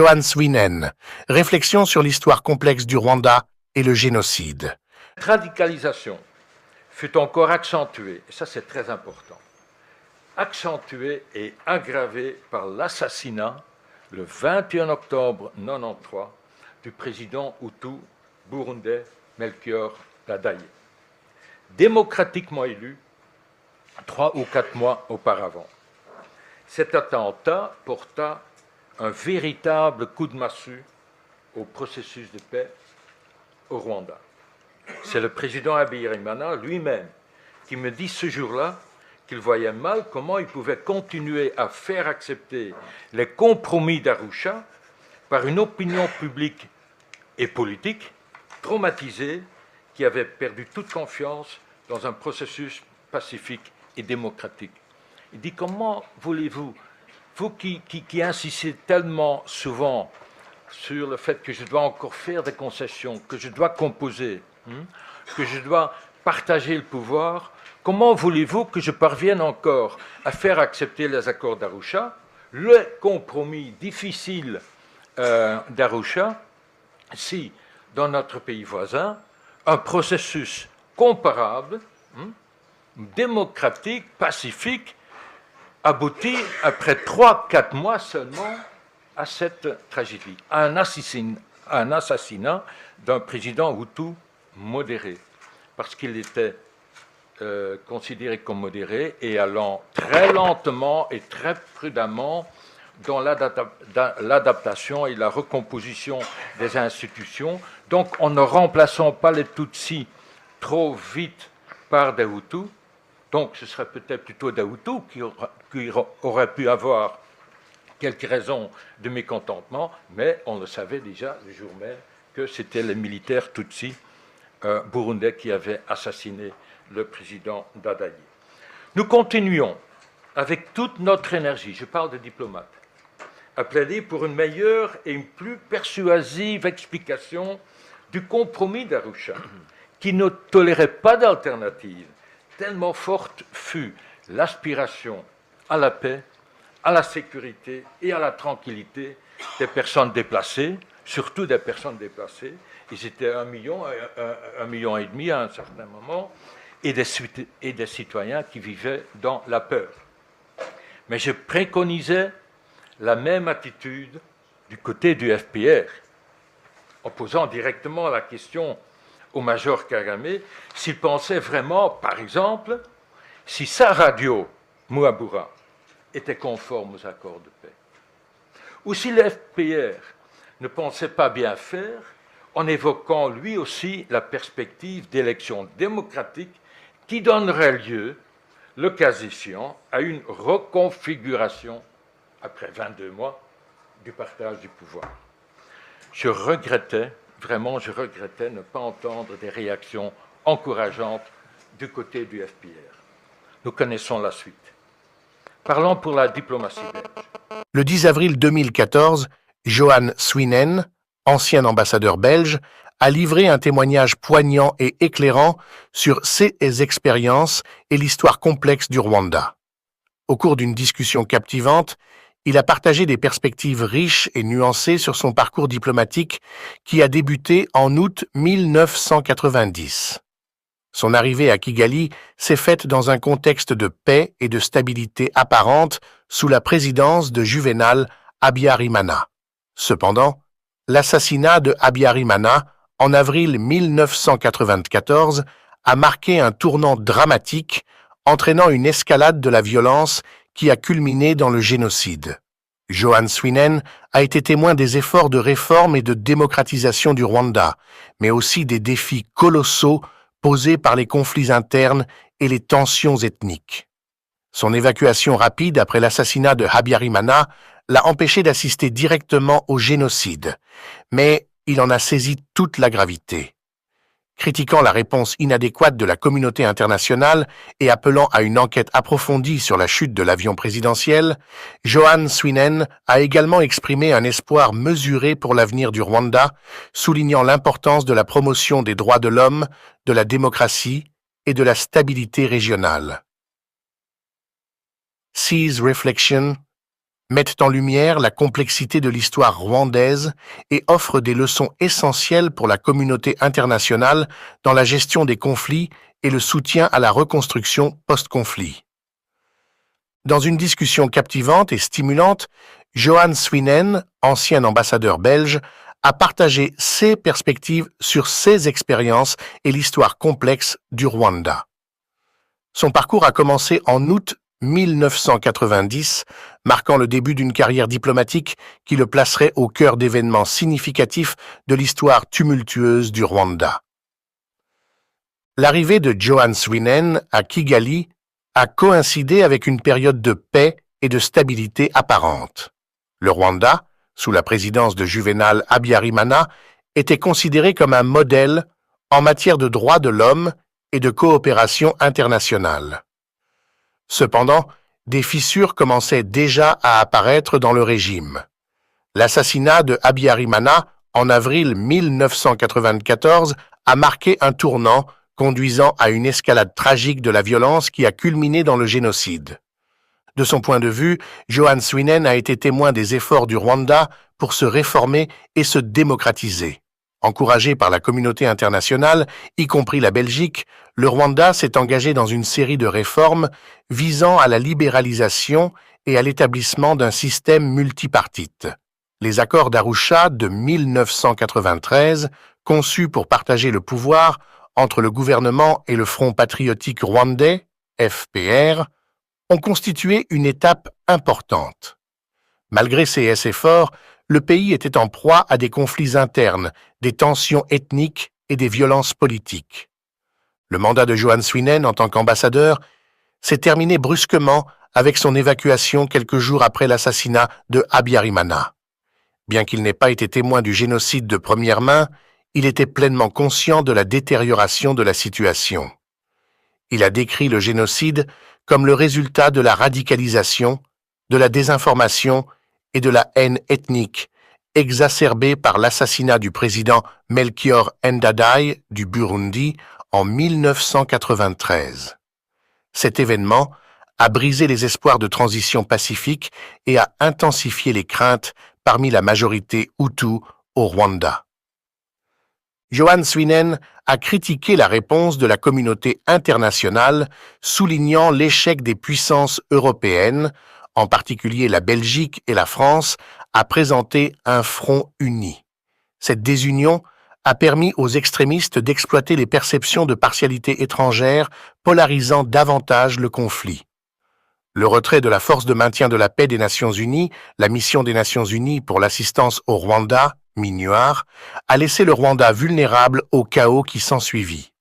Johan Swinen, réflexion sur l'histoire complexe du Rwanda et le génocide. Cette radicalisation fut encore accentuée, et ça c'est très important, accentuée et aggravée par l'assassinat, le 21 octobre 1993, du président Hutu burundais Melchior Ndadaye, démocratiquement élu 3 ou 4 mois auparavant. Cet attentat porta un véritable coup de massue au processus de paix au Rwanda. C'est le président Habyarimana lui-même qui me dit ce jour-là qu'il voyait mal comment il pouvait continuer à faire accepter les compromis d'Arusha par une opinion publique et politique traumatisée qui avait perdu toute confiance dans un processus pacifique et démocratique. Il dit, comment voulez-vous, vous qui insistez tellement souvent sur le fait que je dois encore faire des concessions, que je dois composer, que je dois partager le pouvoir, comment voulez-vous que je parvienne encore à faire accepter les accords d'Arusha, le compromis difficile d'Arusha, si dans notre pays voisin, un processus comparable, démocratique, pacifique, aboutit après 3-4 mois seulement à cette tragédie, à un assassinat d'un président Hutu modéré, parce qu'il était considéré comme modéré et allant très lentement et très prudemment dans l'adaptation et la recomposition des institutions, donc en ne remplaçant pas les Tutsis trop vite par des Hutus. Donc ce serait peut-être plutôt des Hutus qui auraient pu avoir quelques raisons de mécontentement, mais on le savait déjà le jour même que c'était les militaires Tutsis burundais qui avaient assassiné le président Ndadaye. Nous continuons avec toute notre énergie, je parle de diplomates, à plaider pour une meilleure et une plus persuasive explication du compromis d'Arusha, qui ne tolérait pas d'alternative, tellement forte fut l'aspiration à la paix, à la sécurité et à la tranquillité des personnes déplacées, surtout des personnes déplacées. Ils étaient 1 million et demi à un certain moment, et des citoyens qui vivaient dans la peur. Mais je préconisais la même attitude du côté du FPR, en posant directement la question au major Kagame s'il pensait vraiment, par exemple, si sa radio, Muhabura, était conforme aux accords de paix. Ou si le FPR ne pensait pas bien faire en évoquant lui aussi la perspective d'élections démocratiques qui donnerait lieu, le cas échéant, à une reconfiguration, après 22 mois, du partage du pouvoir. Je regrettais ne pas entendre des réactions encourageantes du côté du FPR. Nous connaissons la suite. Parlons pour la diplomatie belge. Le 10 avril 2014, Johan Swinen, ancien ambassadeur belge, a livré un témoignage poignant et éclairant sur ses expériences et l'histoire complexe du Rwanda. Au cours d'une discussion captivante, il a partagé des perspectives riches et nuancées sur son parcours diplomatique qui a débuté en août 1990. Son arrivée à Kigali s'est faite dans un contexte de paix et de stabilité apparente sous la présidence de Juvenal Habyarimana. Cependant, l'assassinat de Habyarimana en avril 1994 a marqué un tournant dramatique, entraînant une escalade de la violence qui a culminé dans le génocide. Johan Swinen a été témoin des efforts de réforme et de démocratisation du Rwanda, mais aussi des défis colossaux posés par les conflits internes et les tensions ethniques. Son évacuation rapide après l'assassinat de Habyarimana l'a empêché d'assister directement au génocide, mais il en a saisi toute la gravité. Critiquant la réponse inadéquate de la communauté internationale et appelant à une enquête approfondie sur la chute de l'avion présidentiel, Johan Swinen a également exprimé un espoir mesuré pour l'avenir du Rwanda, soulignant l'importance de la promotion des droits de l'homme, de la démocratie et de la stabilité régionale. Seize Reflection, mettent en lumière la complexité de l'histoire rwandaise et offrent des leçons essentielles pour la communauté internationale dans la gestion des conflits et le soutien à la reconstruction post-conflit. Dans une discussion captivante et stimulante, Johan Swinen, ancien ambassadeur belge, a partagé ses perspectives sur ses expériences et l'histoire complexe du Rwanda. Son parcours a commencé en août 1990, marquant le début d'une carrière diplomatique qui le placerait au cœur d'événements significatifs de l'histoire tumultueuse du Rwanda. L'arrivée de Johan Swinen à Kigali a coïncidé avec une période de paix et de stabilité apparente. Le Rwanda, sous la présidence de Juvenal Habyarimana, était considéré comme un modèle en matière de droits de l'homme et de coopération internationale. Cependant, des fissures commençaient déjà à apparaître dans le régime. L'assassinat de Habyarimana en avril 1994 a marqué un tournant conduisant à une escalade tragique de la violence qui a culminé dans le génocide. De son point de vue, Johan Swinen a été témoin des efforts du Rwanda pour se réformer et se démocratiser. Encouragé par la communauté internationale, y compris la Belgique, le Rwanda s'est engagé dans une série de réformes visant à la libéralisation et à l'établissement d'un système multipartite. Les accords d'Arusha de 1993, conçus pour partager le pouvoir entre le gouvernement et le Front patriotique rwandais, FPR, ont constitué une étape importante. Malgré ces efforts, le pays était en proie à des conflits internes, des tensions ethniques et des violences politiques. Le mandat de Johan Swinen en tant qu'ambassadeur s'est terminé brusquement avec son évacuation quelques jours après l'assassinat de Habyarimana. Bien qu'il n'ait pas été témoin du génocide de première main, il était pleinement conscient de la détérioration de la situation. Il a décrit le génocide comme le résultat de la radicalisation, de la désinformation et de la haine ethnique, exacerbée par l'assassinat du président Melchior Ndadaye du Burundi en 1993. Cet événement a brisé les espoirs de transition pacifique et a intensifié les craintes parmi la majorité Hutu au Rwanda. Johan Swinen a critiqué la réponse de la communauté internationale, soulignant l'échec des puissances européennes, en particulier la Belgique et la France, à présenter un front uni. Cette désunion a permis aux extrémistes d'exploiter les perceptions de partialité étrangère, polarisant davantage le conflit. Le retrait de la force de maintien de la paix des Nations Unies, la mission des Nations Unies pour l'assistance au Rwanda, MINUAR, a laissé le Rwanda vulnérable au chaos qui s'ensuivit.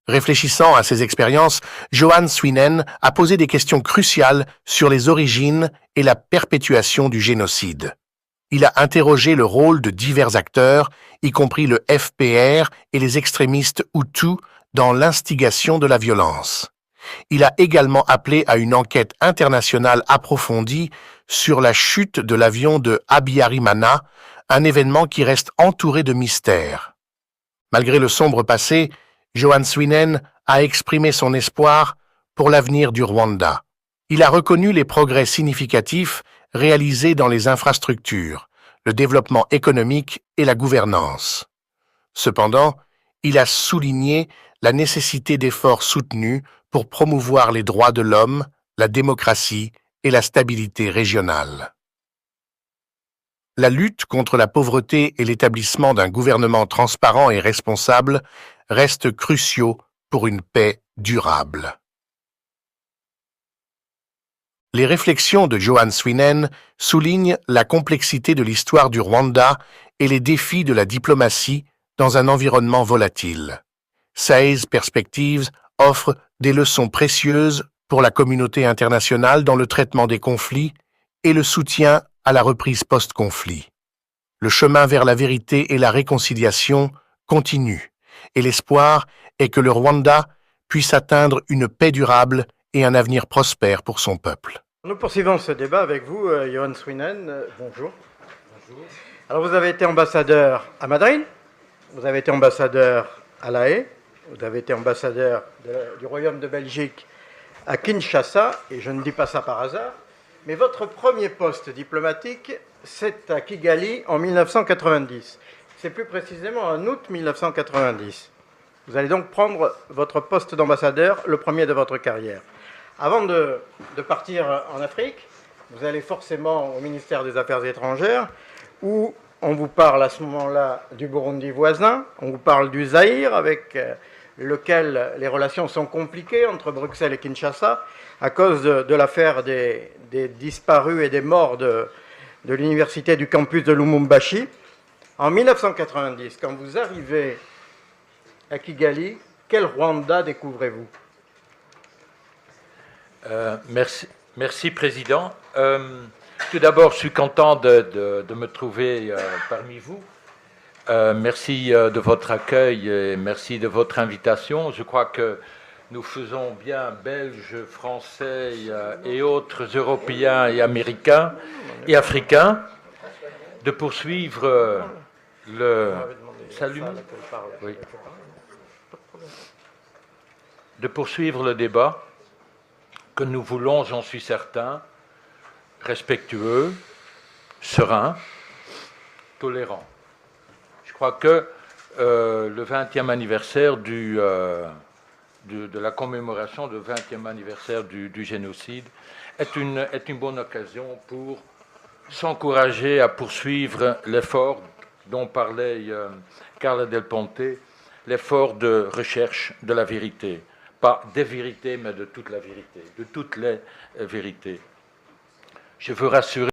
Réfléchissant à ces expériences, Johan Swinen a posé des questions cruciales sur les origines et la perpétuation du génocide. Il a interrogé le rôle de divers acteurs, y compris le FPR et les extrémistes Hutus, dans l'instigation de la violence. Il a également appelé à une enquête internationale approfondie sur la chute de l'avion de Habyarimana, un événement qui reste entouré de mystères. Malgré le sombre passé, Johan Swinen a exprimé son espoir pour l'avenir du Rwanda. Il a reconnu les progrès significatifs réalisés dans les infrastructures, le développement économique et la gouvernance. Cependant, il a souligné la nécessité d'efforts soutenus pour promouvoir les droits de l'homme, la démocratie et la stabilité régionale. La lutte contre la pauvreté et l'établissement d'un gouvernement transparent et responsable restent cruciaux pour une paix durable. Les réflexions de Johan Swinen soulignent la complexité de l'histoire du Rwanda et les défis de la diplomatie dans un environnement volatile. Ces perspectives offrent des leçons précieuses pour la communauté internationale dans le traitement des conflits et le soutien à la reprise post-conflit. Le chemin vers la vérité et la réconciliation continue, et l'espoir est que le Rwanda puisse atteindre une paix durable et un avenir prospère pour son peuple. Nous poursuivons ce débat avec vous, Johan Swinen. Bonjour. Bonjour. Alors, vous avez été ambassadeur à Madrid, vous avez été ambassadeur à La Haye, vous avez été ambassadeur du Royaume de Belgique à Kinshasa, et je ne dis pas ça par hasard, Mais votre premier poste diplomatique, c'est à Kigali en 1990. C'est plus précisément en août 1990. Vous allez donc prendre votre poste d'ambassadeur, le premier de votre carrière. Avant de partir en Afrique, vous allez forcément au ministère des Affaires étrangères, où on vous parle à ce moment-là du Burundi voisin, on vous parle du Zaïre, avec lequel les relations sont compliquées entre Bruxelles et Kinshasa, à cause de l'affaire des disparus et des morts de l'université du campus de Lumumbashi. En 1990, quand vous arrivez à Kigali, quel Rwanda découvrez-vous? Merci, Président. Tout d'abord, je suis content de me trouver parmi vous. Merci de votre accueil et merci de votre invitation. Je crois que nous faisons bien, Belges, Français et autres Européens et Américains et Africains, de poursuivre de poursuivre le débat que nous voulons, j'en suis certain, respectueux, serein, tolérant. Je crois que le 20e anniversaire de la commémoration du 20e anniversaire du génocide est une bonne occasion pour s'encourager à poursuivre l'effort dont parlait Carla Del Ponte, l'effort de recherche de la vérité. Pas des vérités, mais de toute la vérité, de toutes les vérités. Je veux rassurer